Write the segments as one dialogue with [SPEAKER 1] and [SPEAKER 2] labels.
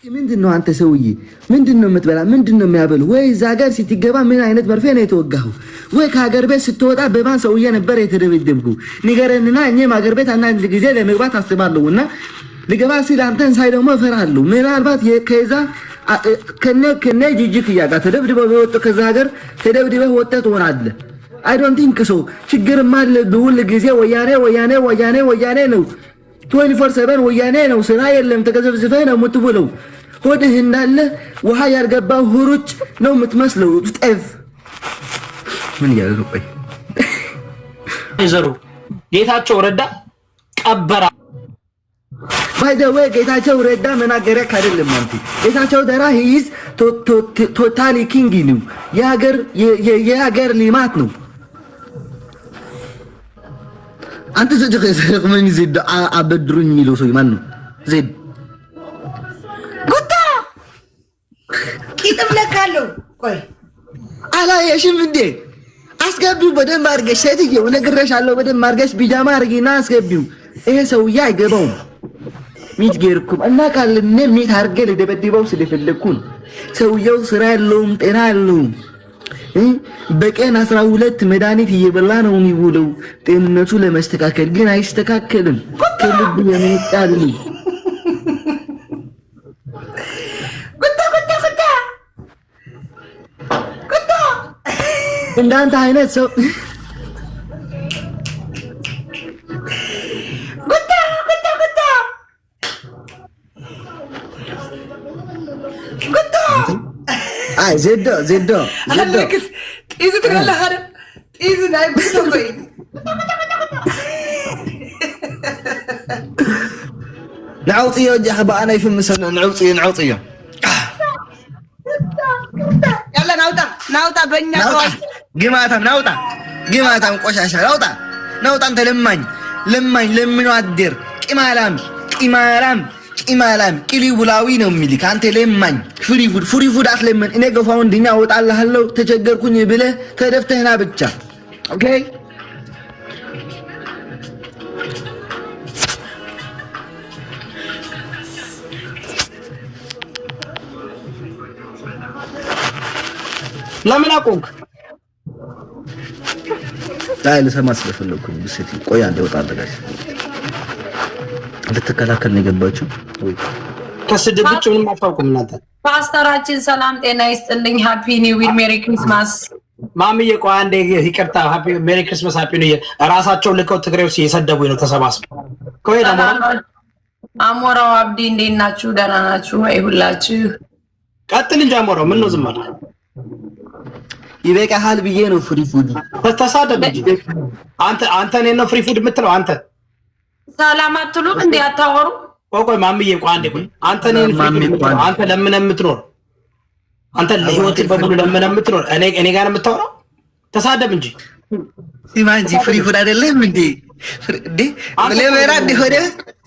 [SPEAKER 1] ምንድነው አንተ ሰውዬ ምንድነው የምትበላ ምንድነው የሚያበሉ ወይ እዛ ሀገር ስትገባ ምን አይነት መርፌ ነው የተወጋው ወይ ከሀገር ቤት ስትወጣ በማን ሰውዬ ነበር የተደበደብኩ ንገረንና እኛም ሀገር ቤት አንዳንድ ጊዜ ለመግባት አስባለሁና ልገባ ሲል አንተን ሳይ ደግሞ እፈራለሁ ምናልባት ከዛ ከነ ጂጂክያ ጋር ተደብድበው በወጡ ከዛ ሀገር ተደብድበው ወጣት ትሆናለህ አይ ዶንት ቲንክ ሶ ችግር ማለ ሁሉ ጊዜ ወያኔ ነው 24/7 ወያኔ ነው ስራ የለም ተገዘብዝፈህ ነው የምትውለው ሆድህ እንዳለ ውሃ ያልገባው ሁሩጭ ነው የምትመስለው ጤፍ ምን ያለው ቆይ
[SPEAKER 2] ይዘሩ ጌታቸው ረዳ ቀበራ
[SPEAKER 1] ባይ ዘ ወይ ጌታቸው ረዳ መናገሪያ አይደለም ማለት ጌታቸው ደራ ሂዝ ቶታሊ ኪንግ ነው የሀገር ልማት ነው አንተ ዘጀ ምን ይዘድ አበድሩኝ የሚለው ሰው ማን ነው ዜድ
[SPEAKER 3] ጉታ ቂጥም ለካለው ቆይ
[SPEAKER 1] አላየሽም እንዴ አስገቢው በደንብ አድርገሽ ሴትዬው ነግሬሻለሁ በደንብ አድርገሽ ቢጃማ አድርጊና አስገቢው ይሄ ሰውዬ አይገባውም ሚትጌርኩም እና ካለነ ሚት አድርገ ለደበደበው ስለፈለኩን ሰውዬው ስራ ያለውም ጤና ያለውም በቀን 12 መድኃኒት እየበላ ነው የሚውለው ጤንነቱ ለማስተካከል ግን አይስተካከልም ከልብ የሚጣል ጉታ እንዳንተ አይነት ሰው አይ ዜዶ
[SPEAKER 3] አለክስ ጢዝ ትገለህ አይደል ጢዝ ናይ ብሶይ
[SPEAKER 1] نعوطيه جحبه انا يفمسنا نعوطيه
[SPEAKER 3] يلا ناوጣ በእኛ
[SPEAKER 1] ግማታም ቆሻሻ ናውጣ አንተ ለማኝ አደር ቂማላም ቂሊውላዊ ነው የሚልክ አንተ ለማኝ ፍሪ ፉድ አትለምን እኔ ገፋው እንድኛ ወጣልሃለሁ ተቸገርኩኝ ብለህ ተደፍተህና ብቻ ኦኬ
[SPEAKER 2] ለምን አቆንክ
[SPEAKER 1] ታይል ሰማስ ስለፈለኩኝ ብስቲ ቆይ አንዴ ወጣለጋሽ ልትከላከል ነው የገባችው ወይ
[SPEAKER 2] ከስድብ ብቻ ምንም አታውቁም እናንተ
[SPEAKER 4] ፓስተራችን ሰላም ጤና ይስጥልኝ ሃፒ ኒው ይር ሜሪ ክሪስማስ
[SPEAKER 2] ማሚዬ ቆይ አንዴ ይቅርታ ሃፒ ሜሪ ክሪስማስ ሃፒ ኒው ይር ራሳቸው ልከው ትግሬው ሲሰደቡኝ ነው ተሰባስበው ቆይ
[SPEAKER 4] አሞራው አብዲ እንዴት ናችሁ ደህና ናችሁ ወይ ሁላችሁ
[SPEAKER 2] ቀጥል እንጂ አሞራው ምን ነው ዝም አለ
[SPEAKER 1] ይበቃሃል ብዬ ነው ፍሪ ፉድ
[SPEAKER 2] ተሳደብ እንጂ አንተ ነህ ነው ፍሪ ፉድ የምትለው አንተ
[SPEAKER 4] ሰላም አትሉም እንዴ አታወሩ
[SPEAKER 2] ቆይ ማሚዬ ቆይ አንዴ ቆይ አንተ ነህ አንተ ለምን የምትኖር አንተ ለህይወት በሙሉ ለምን የምትኖር እኔ ጋር የምታወራው ተሳደብ እንጂ
[SPEAKER 1] ሲማንጂ ፍሪ ፉድ አይደለም እንዴ ለመራ እንደሆነ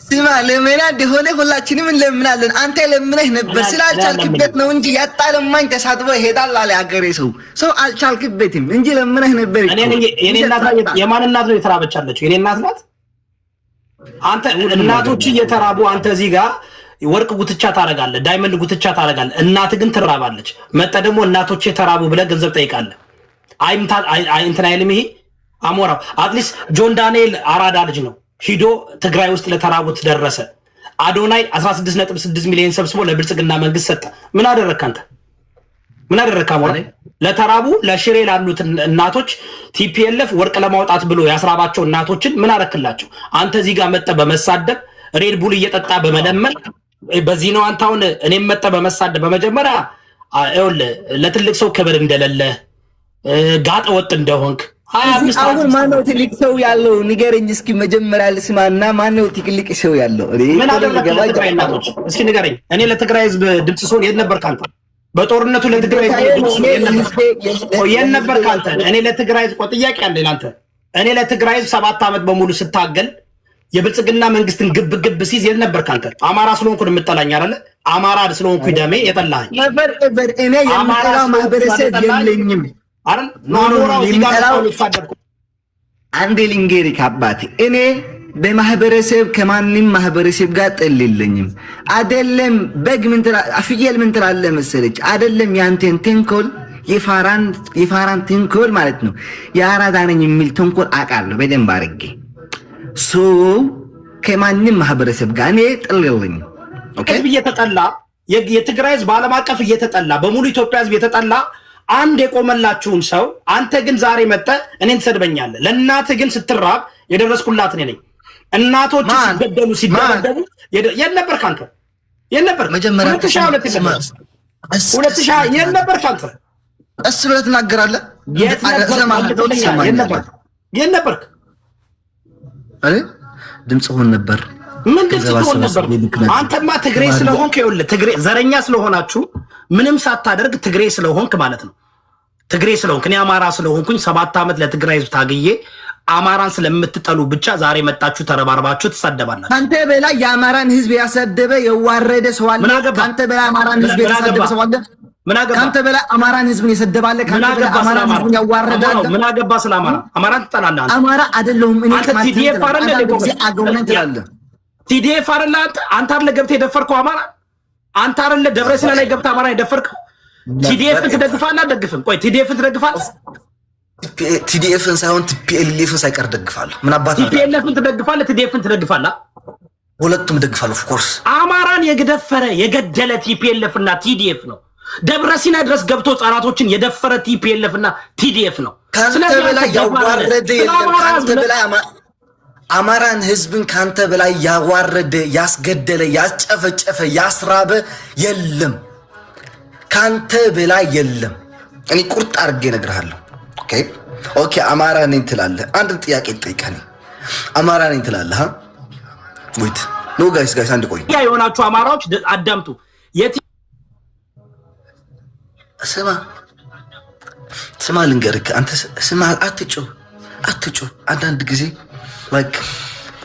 [SPEAKER 1] ሲማ ለመራ እንደሆነ ሁላችንም እንለምናለን አንተ ለምነህ ነበር ስላልቻልክበት ነው እንጂ ያጣለማኝ ተሳድቦ ይሄዳል አለ አገሬ ሰው አልቻልክበትም እንጂ ለምነህ ነበር
[SPEAKER 2] የኔ እናት የማን እናት ነው የተራበቻለችው የኔ እናት ናት አንተ እናቶች እየተራቡ አንተ እዚህ ጋር ወርቅ ጉትቻ ታረጋለህ ዳይመንድ ጉትቻ ታረጋለህ እናት ግን ትራባለች መጣ ደግሞ እናቶች የተራቡ ብለህ ገንዘብ ጠይቃለህ አይ እንትን አይልም ይሄ አሞራው አትሊስት ጆን ዳንኤል አራዳ ልጅ ነው ሂዶ ትግራይ ውስጥ ለተራቡት ደረሰ አዶናይ 16.6 ሚሊዮን ሰብስቦ ለብልጽግና መንግስት ሰጠ ምን አደረክ አንተ ምን አደረክ አሞራው ለተራቡ ለሽሬ ላሉት እናቶች ቲፒኤልኤፍ ወርቅ ለማውጣት ብሎ ያስራባቸው እናቶችን ምን አረክላቸው አንተ እዚህ ጋር መጣ በመሳደብ ሬድ ቡል እየጠጣ በመለመን በዚህ ነው አንተ አሁን እኔም መጣ በመሳደብ በመጀመሪያ ለትልቅ ሰው ክብር እንደሌለ ጋጠ ወጥ እንደሆንክ
[SPEAKER 1] አሁን ማነው ትልቅ ሰው ያለው ንገረኝ እስኪ መጀመሪያ ልስማና ማነው ትልቅ ሰው ያለው
[SPEAKER 2] ምን አደረክ ለትግራይ እናቶች እስኪ ንገረኝ እኔ ለትግራይ ህዝብ ድምጽ ሰው የት ነበርክ አንተ በጦርነቱ ለትግራይ ህዝብ የት ነበርክ አንተ እኔ ለትግራይ ህዝብ ጥያቄ አለ ለአንተ እኔ ለትግራይ ህዝብ 7 አመት በሙሉ ስታገል የብልጽግና መንግስትን ግብ ሲዝ የት ነበርክ አንተ አማራ ስለሆንኩ የምጠላኝ አይደለ አማራ ስለሆንኩ ደሜ የጠላኝ
[SPEAKER 1] ነበር እኔ የምጠላው ማህበረሰብ የለኝም አይደል
[SPEAKER 2] ነው ይጋራው ይፋደርኩ
[SPEAKER 1] አንዴ ልንገርህ አባቴ እኔ በማህበረሰብ ከማንም ማህበረሰብ ጋር ጥል የለኝም። አይደለም በግ ምን ትላ ፍየል ምን ትላለህ መሰለች አይደለም ያንተን ተንኮል የፋራን ተንኮል ማለት ነው የአራዳ ነኝ የሚል ተንኮል አውቃለሁ በደንብ አድርጌ ሶ ከማንም ማህበረሰብ ጋር እኔ ጥል የለኝም። ኦኬ
[SPEAKER 2] እየተጠላ የትግራይ ህዝብ ዓለም አቀፍ እየተጠላ በሙሉ ኢትዮጵያ ህዝብ የተጠላ አንድ የቆመላችሁን ሰው አንተ ግን ዛሬ መጥተህ እኔን ትሰድበኛለህ። ለእናትህ ግን ስትራብ የደረስኩላት እኔ ነኝ። እናቶች ሲገደሉ ሲደበደቡ የነበርክ አንተ የነበርክ
[SPEAKER 1] መጀመሪያ
[SPEAKER 2] 2022 የነበርክ አንተ
[SPEAKER 1] እስ ብለህ ትናገራለህ።
[SPEAKER 2] የነበርክ
[SPEAKER 1] አሬ ድምጽ ሆን ነበር
[SPEAKER 2] ምን ድምጽ ሆን ነበር? አንተማ ትግሬ ስለሆንክ ይኸውልህ ትግሬ ዘረኛ ስለሆናችሁ ምንም ሳታደርግ ትግሬ ስለሆንክ ማለት ነው። ትግሬ ስለሆንክ እኔ አማራ ስለሆንኩኝ 7 ዓመት ለትግራይ ህዝብ ታግዬ አማራን ስለምትጠሉ ብቻ ዛሬ መጣችሁ ተረባርባችሁ ትሳደባላችሁ።
[SPEAKER 1] አንተ በላይ የአማራን ህዝብ ያሰደበ የዋረደ ሰው አለ። አንተ በላይ አማራን ህዝብ ያሰደበ ሰው አለ። አንተ በላይ አማራን ህዝብን የሰደባለ ካንተ በላይ አማራን ህዝብን ያዋረዳለ። ምን አገባ ስለ አማራ? አማራን ትጠላለህ አንተ። አማራ አይደለሁም እኔ
[SPEAKER 2] ቲዲኤፍ አይደለ ቲዲኤፍ አይደለ አንተ አይደለ ገብተህ የደፈርከው አማራ አንተ አይደለ ደብረ ሲና ላይ ገብተህ አማራ የደፈርከው። ቲዲኤፍን ትደግፋለህ አትደግፍም? ቆይ ቲዲኤፍን ትደግፋለህ?
[SPEAKER 1] ቲዲኤፍን ሳይሆን ቲፒኤልኤፍን ሳይቀር ደግፋለሁ። ምን አባታ
[SPEAKER 2] ቲፒኤልኤፍን ትደግፋለህ? ቲዲኤፍን ትደግፋለህ?
[SPEAKER 1] ሁለቱም ደግፋለሁ። ኦፍ ኮርስ
[SPEAKER 2] አማራን የገደፈረ የገደለ ቲፒኤልኤፍ እና ቲዲኤፍ ነው። ደብረ ሲና ድረስ ገብቶ ህጻናቶችን የደፈረ ቲፒኤልኤፍ እና ቲዲኤፍ ነው።
[SPEAKER 1] ካንተ በላይ ያዋረደ የለም። ካንተ በላይ አማራን ህዝብን ካንተ በላይ ያዋረደ ያስገደለ ያስጨፈጨፈ ያስራበ የለም። ካንተ በላይ የለም። እኔ ቁርጥ አድርጌ እነግርሃለሁ። ኦኬ አማራ ነኝ ትላለህ። አንድ ጥያቄ ጠይቀኝ። አማራ ነኝ ትላለህ? ወይት ኖ ጋይስ አንድ ቆይ።
[SPEAKER 2] ያ የሆናችሁ አማራዎች አዳምጡ።
[SPEAKER 1] ስማ ልንገርህ፣ አንተ ስማ አትጩህ። አንዳንድ ጊዜ ላይክ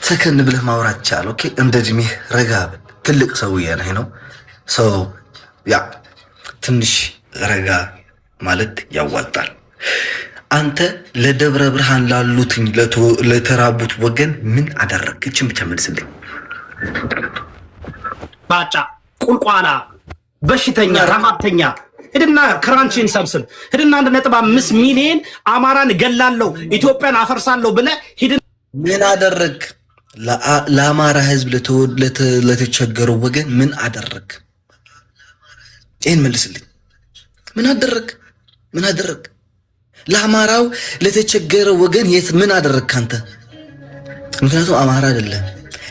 [SPEAKER 1] ሰከን ብለህ ማውራት ይቻላል። ኦኬ እንደ እድሜህ ረጋ በል። ትልቅ ሰውዬ ነህ ነው ሰው ያ ትንሽ ረጋ ማለት ያዋጣል። አንተ ለደብረ ብርሃን ላሉትኝ ለተራቡት ወገን ምን አደረግክ? እቺን ብቻ መልስልኝ።
[SPEAKER 2] ባጫ ቁልቋላ በሽተኛ ረሃብተኛ ሄድና ክራንቺን ሰብስብ። ሄድና 1.5 ሚሊዮን አማራን ገላለሁ ኢትዮጵያን አፈርሳለሁ ብለህ ሄድ።
[SPEAKER 1] ምን አደረግክ? ለአማራ ህዝብ ለተቸገረው ወገን ምን አደረግክ? ይሄን መልስልኝ። ምን አደረግክ? ለአማራው ለተቸገረ ወገን የት ምን አደረግክ አንተ? ምክንያቱም አማራ አይደለም፣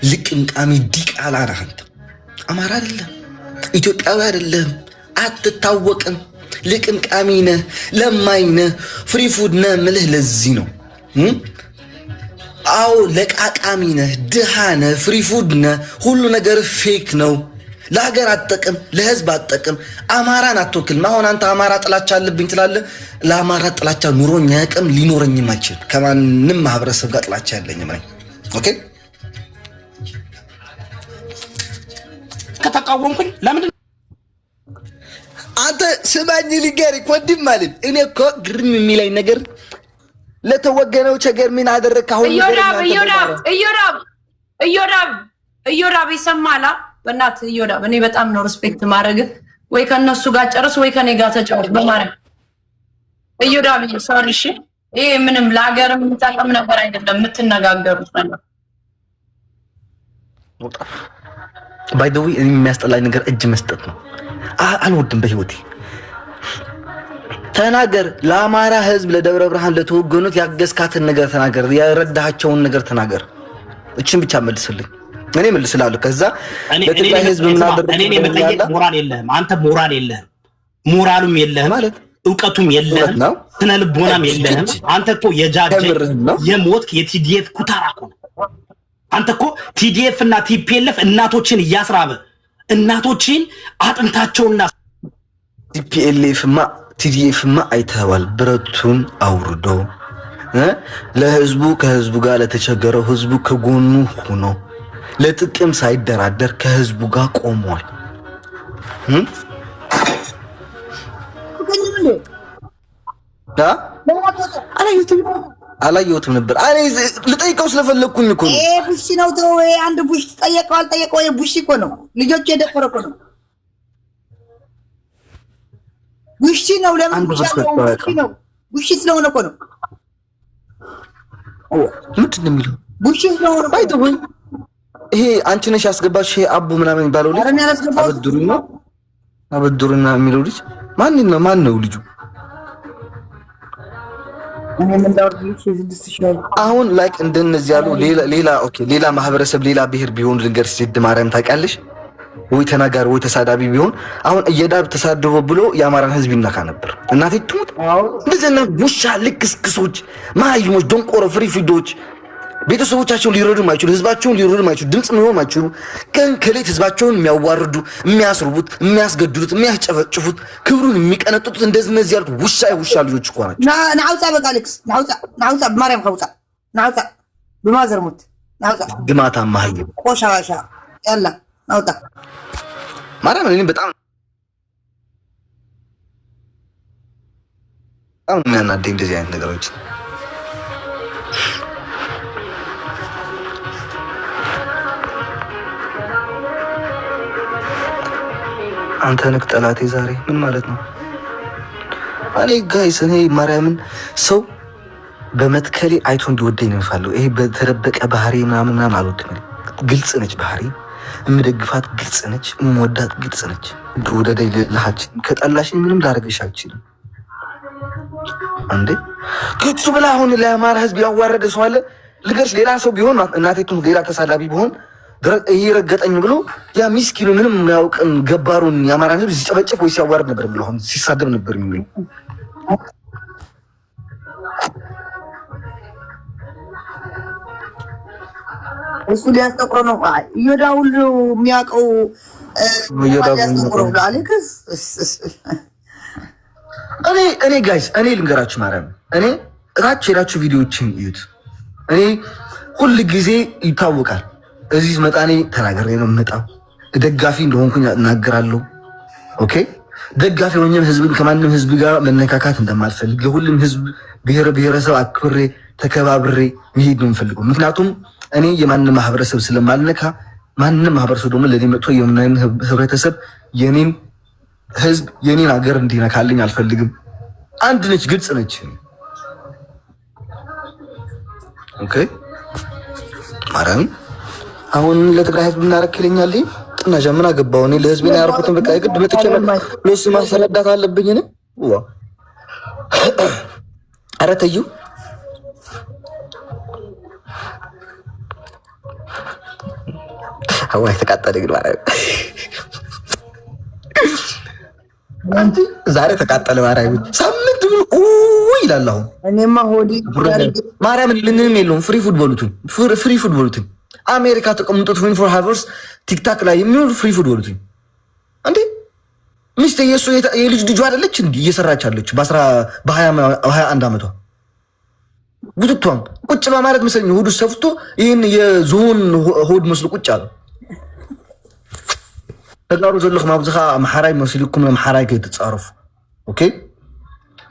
[SPEAKER 1] ልቅምቃሚ ዲቃላ ነህ አንተ። አማራ አይደለም፣ ኢትዮጵያዊ አይደለም፣ አትታወቅም፣ ልቅምቃሚ ነህ፣ ለማኝ ነህ፣ ፍሪ ፉድ ነህ ምልህ ለዚህ ነው። አዎ ለቃቃሚ ነህ፣ ድሃ ነህ፣ ፍሪ ፉድ ነህ፣ ሁሉ ነገር ፌክ ነው። ለሀገር አትጠቅም፣ ለህዝብ አትጠቅም፣ አማራን አትወክልም። አሁን አንተ አማራ ጥላቻ አለብኝ ትላለህ። ለአማራ ጥላቻ ኑሮኝ አያውቅም፣ ሊኖረኝም አይችልም። ከማንም ማህበረሰብ ጋር ጥላቻ ያለኝም ነኝ። ኦኬ
[SPEAKER 2] ከተቃወምኩኝ ለምን
[SPEAKER 1] አንተ ስማኝ ልንገርህ ወንድም ማለት እኔ እኮ ግርም የሚለኝ ነገር ለተወገነው ቸገር ምን አደረግክ? አሁን
[SPEAKER 4] እዮዳብ ይሰማላ። በእናትህ እዮዳብ እኔ በጣም ነው ሪስፔክት ማድረግህ። ወይ ከነሱ ጋር ጨርስ ወይ ከኔ ጋር ተጫወት በማርያም እዮዳብ። ሶሪ እሺ። ይሄ ምንም ለሀገር የሚጠቅም ነገር አይደለም የምትነጋገሩት ነገር።
[SPEAKER 1] ባይ ዘ ዌይ እኔ የሚያስጠላኝ ነገር እጅ መስጠት ነው። አልወድም በህይወቴ። ተናገር። ለአማራ ህዝብ ለደብረ ብርሃን ለተወገኑት ያገዝካትን ነገር ተናገር። ያረዳሃቸውን ነገር ተናገር። እቺን ብቻ መልስልኝ። እኔ መልስላለሁ። ከዛ ለትግራይ ህዝብ ምን አደረገ?
[SPEAKER 2] እኔ የመጠየቅ ሞራል የለህም አንተ። ሞራል የለህም፣ ሞራሉም የለህም ማለት እውቀቱም የለህም፣ ስነ ልቦናም የለህም። አንተ እኮ የጃጀ የሞት የቲዲኤፍ ኩታራ እኮ አንተ እኮ ቲዲኤፍ እና ቲፒኤልኤፍ እናቶችን እያስራበ እናቶችን አጥንታቸውና
[SPEAKER 1] ቲዲኤፍማ አይተዋል። ብረቱን አውርዶ ለህዝቡ ከህዝቡ ጋር ለተቸገረው ህዝቡ ከጎኑ ሆኖ ለጥቅም ሳይደራደር ከህዝቡ ጋር ቆሟል። አላየሁትም ነበር። እኔ ልጠይቀው ስለፈለኩኝ እኮ ነው።
[SPEAKER 3] ቡሺ ነው ተው። አንድ ቡሽ ጠየቀው አልጠየቀው ቡሺ እኮ ነው። ልጆች የደፈረ እኮ ነው። ቡሺ ነው። ለምን ቡሺ ነው? ቡሺ ስለሆነ እኮ ነው።
[SPEAKER 1] ምንድን ነው የሚለው?
[SPEAKER 3] ቡሺ ስለሆነ
[SPEAKER 1] ወይ ይሄ አንቺ ነሽ ያስገባሽ? ይሄ አቡ ምናምን የሚባለው ልጅ አበድሩና የሚለው ልጅ ማን ነው ልጁ? አሁን ላይክ እንደነዚህ ያሉ ሌላ ማህበረሰብ ሌላ ብሔር ቢሆን ልንገር ሲድ ማርያም ታውቂያለሽ ወይ ተናጋሪ ወይ ተሳዳቢ ቢሆን አሁን እየዳብ ተሳድቦ ብሎ የአማራን ህዝብ ይነካ ነበር። እናቴ ትሙት እንደዘና ውሻ ልክስክሶች ማይሞች ደንቆሮ ፍሪፊዶች ቤተሰቦቻቸውን ሊረዱ ማይችሉ ህዝባቸውን ሊረዱ ማይችሉ ድምጽ ነው ማይችሉ ከሌት ህዝባቸውን የሚያዋርዱ የሚያስርቡት የሚያስገድሉት የሚያስጨፈጭፉት ክብሩን የሚቀነጥጡት እንደዚህ ያሉት ውሻ ልጆች እኮ ናቸው።
[SPEAKER 3] ናውጣ በቃ ልክስ ናውጣ በማርያም ከውጣ ናውጣ በማዘርሙት ናውጣ
[SPEAKER 1] ግማታ ማህይ
[SPEAKER 3] ቆሻሻ ያላ ናውጣ
[SPEAKER 1] ማርያም እኔ በጣም የሚያናደኝ እንደዚህ አይነት ነገሮች አንተ ነህ ጠላቴ ዛሬ ምን ማለት ነው? እኔ ጋይስ እኔ ማርያምን ሰው በመትከሌ አይቶ እንዲወደኝ ነው የምፈልገው። ይሄ በተደበቀ ባህሪ ምናምን አልወድም። ግልጽ ነች ባህሪ የምደግፋት ግልጽ ነች፣ የምወዳት ግልጽ ነች። ወደደይ ልሃችን ከጠላሽኝ ምንም ላደርግሽ አልችልም። አንዴ ከሱ ብላ አሁን ለአማራ ህዝብ ያዋረደ ሰው አለ ልገርሽ። ሌላ ሰው ቢሆን እናቴቱን ሌላ ተሳዳቢ ቢሆን ረገጠኝ ብሎ ያ ሚስኪኑ ምንም ያውቅን ገባሩን የአማራን ህዝብ ሲጨበጨፍ ወይ ሲያዋርድ ነበር የሚለው። አሁን ሲሳደብ ነበር የሚለው።
[SPEAKER 3] እሱ ሊያስጠቁረ ነው። እየዳ ሁሉ የሚያውቀው ሊያስጠቁረው አሌክስ።
[SPEAKER 1] እኔ ጋይስ እኔ ልንገራችሁ ማርያም፣ እኔ እታች ሄዳችሁ ቪዲዮዎችን እዩት። እኔ ሁል ጊዜ ይታወቃል እዚህ መጣኔ ተናገሬ ነው የምመጣው። ደጋፊ እንደሆንኩኝ እናገራለሁ። ኦኬ ደጋፊ ሆኜም ህዝብን ከማንም ህዝብ ጋር መነካካት እንደማልፈልግ ለሁሉም ህዝብ ብሔረሰብ አክብሬ ተከባብሬ መሄድ ነው የምፈልገው። ምክንያቱም እኔ የማንም ማህበረሰብ ስለማልነካ ማንም ማህበረሰብ ደግሞ ለኔ መጥቶ የምናየን ህብረተሰብ የኔን ህዝብ የኔን ሀገር እንዲነካልኝ አልፈልግም። አንድ ነች፣ ግልጽ ነች። ኦኬ ማርያም አሁን ለትግራይ ህዝብ እናረክ ይለኛል እና ጀምና ገባው። እኔ ለህዝብ ነው ያርኩትን በቃ የግድ መጥቼ ለሱ ማስረዳት አለብኝ ነው። ኧረ ተዩ አዋይ ተቃጠለ ግን ማለት አንቺ ዛሬ ተቃጠለ ማርያም ሳምንት ይላል። አሁን እኔማ ሆዲ ማርያም ምንም የለውም። ፍሪ ፉትቦሉት አሜሪካ ተቀምጦት 24 ሃወርስ ቲክታክ ላይ የሚውል ፍሪ ፉትቦሉት እንዴ ሚስት የሱ የልጅ ልጅ አይደለች እንዴ እየሰራች አለች በ21 ዓመቷ ጉትቷም ቁጭ በማለት መሰለኝ ሆዱ ሰፍቶ ይሄን የዞን ሆድ መስሎ ቁጭ አለ። ተጋሩ ዘለኹ ማብዝኻ ማሐራይ መስልኩም ማሐራይ ከይትጻረፉ ኦኬ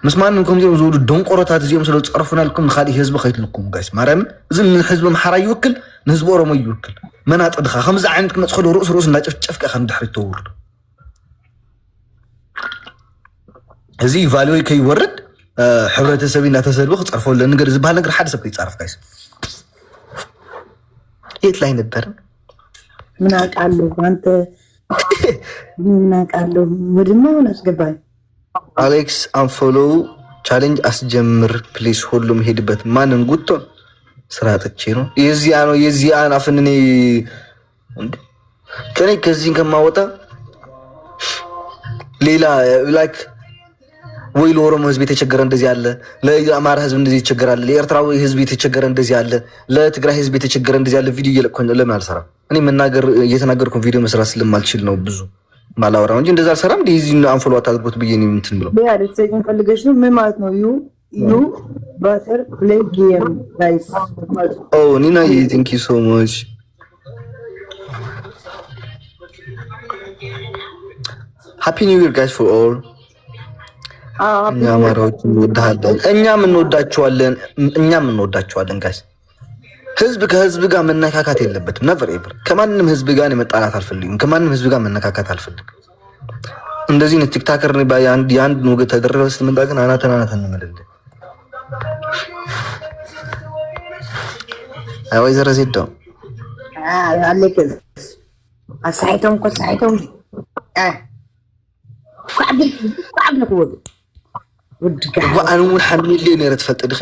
[SPEAKER 1] መስማንኩም ዚኦም ዝውሉ ደንቆሮታት እዚኦም ስለ ጸርፉናልኩም ንኻሊእ ህዝቢ ከይትልኩም ጋይስ ማርያም እዚ ህዝቢ ማሐራይ ይውክል ንህዝቢ ኦሮሞ ይውክል መናጥድኻ ከምዚ ዓይነት ክመፅኸሉ ርእስ እንዳጨፍጨፍካ ከም ድሕሪ ተውርድ እዚ ቫልዩ ከይወርድ ሕብረተሰብ እናተሰድቡ ክጸርፈሉ ነገር ዝበሃል ነገር ሓደ ሰብ ከይጻረፍ ጋይስ የት ላይ ነበር
[SPEAKER 3] ምን አውቃለሁ አንተ ምን አውቃለሁ ወድማ ሆነ አስገባኝ
[SPEAKER 1] አሌክስ አንፎሎ ቻሌንጅ አስጀምር ፕሊስ ሁሉም ሄድበት ማንን ጉቶን ስራ ጥቼ ነው የዚያን አፍንኔ ከኔ ከዚህን ከማወጣ ሌላ ላይክ ወይ ለኦሮሞ ህዝብ የተቸገረ እንደዚህ አለ፣ ለአማራ ህዝብ እንደዚህ ይቸገራል፣ ለኤርትራዊ ህዝብ የተቸገረ እንደዚህ አለ፣ ለትግራይ ህዝብ የተቸገረ እንደዚህ አለ። ቪዲዮ እየለቀኩኝ ለምን አልሰራም? እኔ መናገር እየተናገርኩ ቪዲዮ መስራት ስለማልችል ነው ብዙ ማላወራው እንጂ እንደዛ አልሰራም። ዲዚ አንፎሎ አታድርጉት ብዬ ነው እንትን ብለው
[SPEAKER 3] ያ ለሰይን ፈልገሽ ነው ምን ማለት ነው? ዩ ባተር ፕሌይ ጌም ጋይስ
[SPEAKER 1] ኦ ኒና ቴንክ ዩ ሶ ማች ሃፒ ኒው ይር ጋይስ ፎር ኦል እኛ አማራዎች እንወዳለን፣ እኛም እንወዳቸዋለን ጋይስ። ህዝብ ከህዝብ ጋር መነካካት የለበትም። ነቨር ኤቨር ከማንም ህዝብ ጋር መጣላት አልፈልግም። ከማንም ህዝብ ጋር መነካካት አልፈልግም። እንደዚህ ነው ቲክታከር የአንድ ነው ተደረበ ስትመጣ ግን አናተን እንመልልህ። አይ ዘረ ዜዳው
[SPEAKER 3] አለከ አሳይቶም ኮሳይቶም ቋብ ወድጋ
[SPEAKER 1] ወአኑ ሐሚል ለኔ ረትፈጥ ድኺ